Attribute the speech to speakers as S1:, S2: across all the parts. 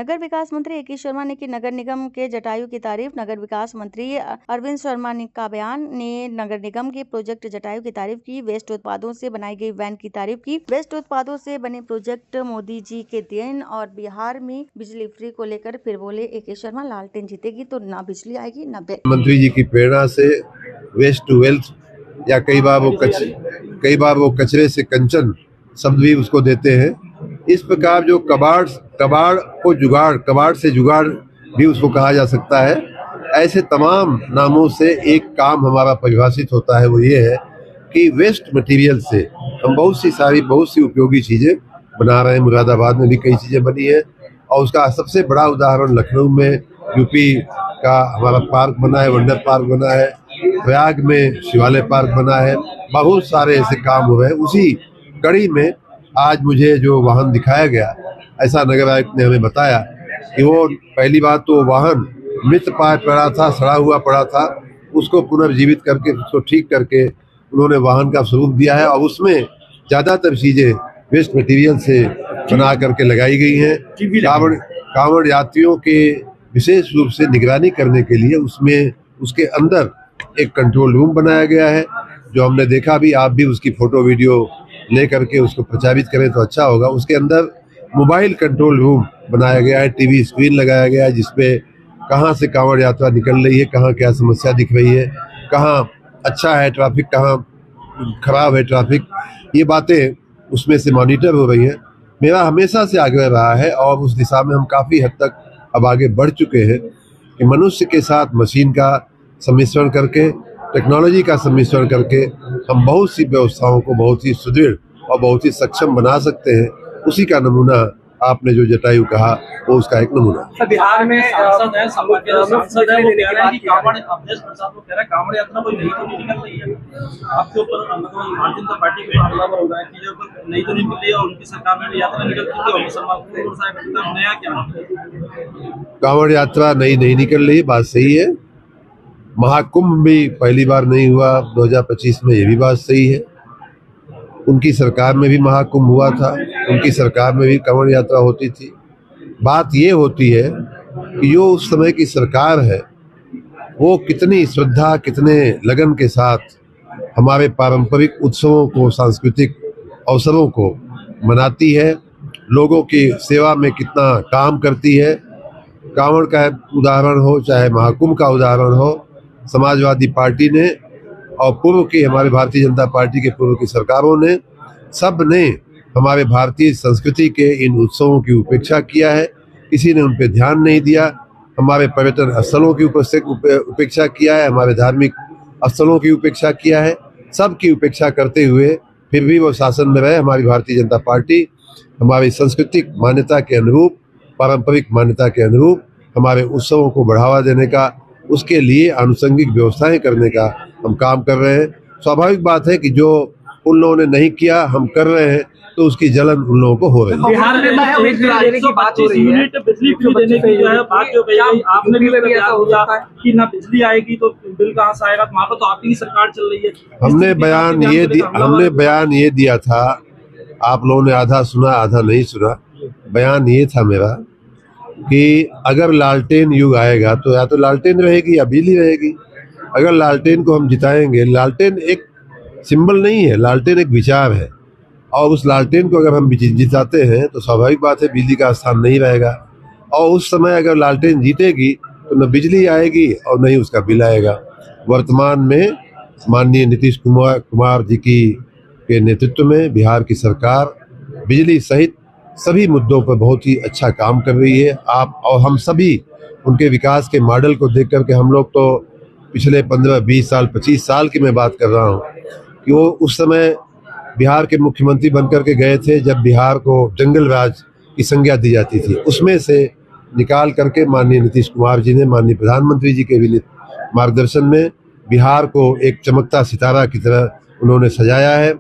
S1: नगर विकास मंत्री ए.के. शर्मा ने की नगर निगम के जटायु की तारीफ। नगर विकास मंत्री अरविंद शर्मा का बयान ने नगर निगम के प्रोजेक्ट जटायु की तारीफ की। वेस्ट उत्पादों से बनाई गई वैन की तारीफ की। वेस्ट उत्पादों से बने प्रोजेक्ट मोदी जी के देन। और बिहार में बिजली फ्री को लेकर फिर बोले ए.के. शर्मा, लालटेन जीतेगी तो ना बिजली आएगी ना बिल।
S2: मंत्री जी की प्रेरणा से वेस्ट टू वेल्थ या कई बार वो कचरे से कंचन शब्द भी उसको देते हैं। इस प्रकार जो कबाड़ से जुगाड़ भी उसको कहा जा सकता है। ऐसे तमाम नामों से एक काम हमारा परिभाषित होता है, वो ये है कि वेस्ट मटेरियल से हम बहुत सी उपयोगी चीजें बना रहे हैं। मुरादाबाद में भी कई चीजें बनी है और उसका सबसे बड़ा उदाहरण लखनऊ में यूपी का हमारा पार्क बना है, वंडर पार्क बना है, प्रयाग में शिवालय पार्क बना है। बहुत सारे ऐसे काम हो रहे हैं। उसी कड़ी में आज मुझे जो वाहन दिखाया गया, ऐसा नगर आयुक्त ने हमें बताया कि वो पहली बात तो वाहन मृत पाए पड़ा था, सड़ा हुआ पड़ा था, उसको पुनर्जीवित करके उसको ठीक करके उन्होंने वाहन का स्वरूप दिया है और उसमें ज़्यादातर चीज़ें वेस्ट मटेरियल से बना करके लगाई गई हैं। कांवड़ यात्रियों के विशेष रूप से निगरानी करने के लिए उसमें उसके अंदर एक कंट्रोल रूम बनाया गया है, जो हमने देखा भी। आप भी उसकी फोटो वीडियो ले करके उसको प्रचारित करें तो अच्छा होगा। उसके अंदर मोबाइल कंट्रोल रूम बनाया गया है, टीवी स्क्रीन लगाया गया है, जिसपे कहाँ से कांवड़ यात्रा निकल रही है, कहाँ क्या समस्या दिख रही है, कहाँ अच्छा है ट्रैफिक, कहाँ खराब है ट्रैफिक, ये बातें उसमें से मॉनिटर हो रही हैं। मेरा हमेशा से आग्रह रहा है और उस दिशा में हम काफ़ी हद तक अब आगे बढ़ चुके हैं कि मनुष्य के साथ मशीन का सम्मिश्रण करके, टेक्नोलॉजी का सम्मिश्रण करके हम बहुत सी व्यवस्थाओं को बहुत ही सुदृढ़ और बहुत ही सक्षम बना सकते हैं। उसी का नमूना आपने जो जटायु कहा वो उसका एक नमूना।
S3: बिहार में सांसद है, वो कह रहे हैं कि कांवड़ यात्रा कोई नई तो नहीं निकल रही है आपके ऊपर, भारतीय जनता पार्टी के ऊपर हमला हो रहा है कि नई तो निकल रही है और उनकी सरकार में यात्रा निकल चुकी है। नया क्या
S2: कांवड़ यात्रा नई नहीं निकल रही, बात सही है। महाकुंभ भी पहली बार नहीं हुआ 2025 में, ये भी बात सही है। उनकी सरकार में भी महाकुंभ हुआ था, उनकी सरकार में भी कांवड़ यात्रा होती थी। बात ये होती है कि जो उस समय की सरकार है वो कितनी श्रद्धा, कितने लगन के साथ हमारे पारंपरिक उत्सवों को, सांस्कृतिक अवसरों को मनाती है, लोगों की सेवा में कितना काम करती है। कांवड़ का उदाहरण हो, चाहे महाकुंभ का उदाहरण हो, समाजवादी पार्टी ने और पूर्व की हमारे भारतीय जनता पार्टी के पूर्व की सरकारों ने, सब ने हमारे भारतीय संस्कृति के इन उत्सवों की उपेक्षा किया है। किसी ने उन पर ध्यान नहीं दिया। हमारे पर्यटन स्थलों की उपेक्षा किया है, हमारे धार्मिक स्थलों की उपेक्षा किया है। सब की उपेक्षा करते हुए फिर भी वो शासन में रहे। हमारी भारतीय जनता पार्टी हमारी सांस्कृतिक मान्यता के अनुरूप, पारंपरिक मान्यता के अनुरूप हमारे उत्सवों को बढ़ावा देने का, उसके लिए आनुषंगिक व्यवस्थाएं करने का हम काम कर रहे हैं। स्वाभाविक बात है कि जो उन लोगों ने नहीं किया हम कर रहे हैं, तो उसकी जलन उन लोगों को हो रही है।
S3: बिहार में 125 यूनिट बिजली फ्री देने की जो है बात जो कही गई, आपने भी दिया कि ना बिजली आएगी तो बिल कहाँ से आएगा, वहाँ पर तो आपकी ही सरकार चल रही है।
S2: हमने बयान ये दिया था, आप लोगों ने आधा सुना आधा नहीं सुना। बयान ये था मेरा कि अगर लालटेन युग आएगा तो या तो लालटेन रहेगी या बिजली रहेगी। अगर लालटेन को हम जिताएंगे, लालटेन एक सिंबल नहीं है, लालटेन एक विचार है, और उस लालटेन को अगर हम जिताते हैं तो स्वाभाविक बात है बिजली का स्थान नहीं रहेगा। और उस समय अगर लालटेन जीतेगी तो न बिजली आएगी और न ही उसका बिल आएगा। वर्तमान में माननीय नीतीश कुमार जी के नेतृत्व में बिहार की सरकार बिजली सहित सभी मुद्दों पर बहुत ही अच्छा काम कर रही है। आप और हम सभी उनके विकास के मॉडल को देख करके, हम लोग तो पिछले 15-20 साल 25 साल की मैं बात कर रहा हूँ कि वो उस समय बिहार के मुख्यमंत्री बनकर के गए थे जब बिहार को जंगल राज की संज्ञा दी जाती थी। उसमें से निकाल करके माननीय नीतीश कुमार जी ने, माननीय प्रधानमंत्री जी के भी मार्गदर्शन में बिहार को एक चमकता सितारा की तरह उन्होंने सजाया है।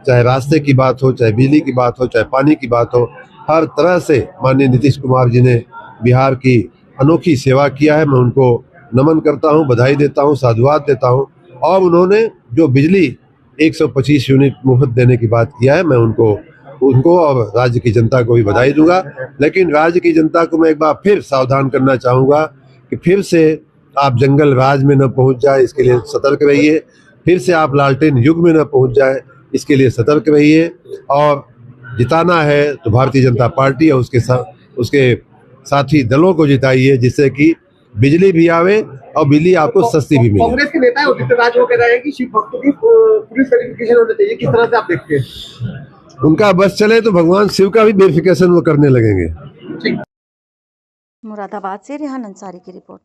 S2: चाहे रास्ते की बात हो, चाहे बिजली की बात हो, चाहे पानी की बात हो, हर तरह से माननीय नीतीश कुमार जी ने बिहार की अनोखी सेवा किया है। मैं उनको नमन करता हूं, बधाई देता हूं, साधुवाद देता हूं। और उन्होंने जो बिजली 125 यूनिट मुफ्त देने की बात किया है, मैं उनको उनको और राज्य की जनता को भी बधाई दूंगा। लेकिन राज्य की जनता को मैं एक बार फिर सावधान करना चाहूँगा कि फिर से आप जंगल राज में न पहुँच जाए, इसके लिए सतर्क रहिए। फिर से आप लालटेन युग में न पहुँच जाए, इसके लिए सतर्क रहिए। और जिताना है तो भारतीय जनता पार्टी और उसके साथी दलों को जिताइए, जिससे कि बिजली भी आवे और बिजली आपको सस्ती भी मिले।
S4: कांग्रेस के नेता उदित राज वो कह रहे हैं कि शिव भक्तों की पुलिस वेरिफिकेशन होना चाहिए, किस तरह से आप देखते हैं?
S2: उनका बस चले तो भगवान शिव का भी वेरिफिकेशन वो करने लगेंगे।
S1: मुरादाबाद से रेहान अंसारी की रिपोर्ट।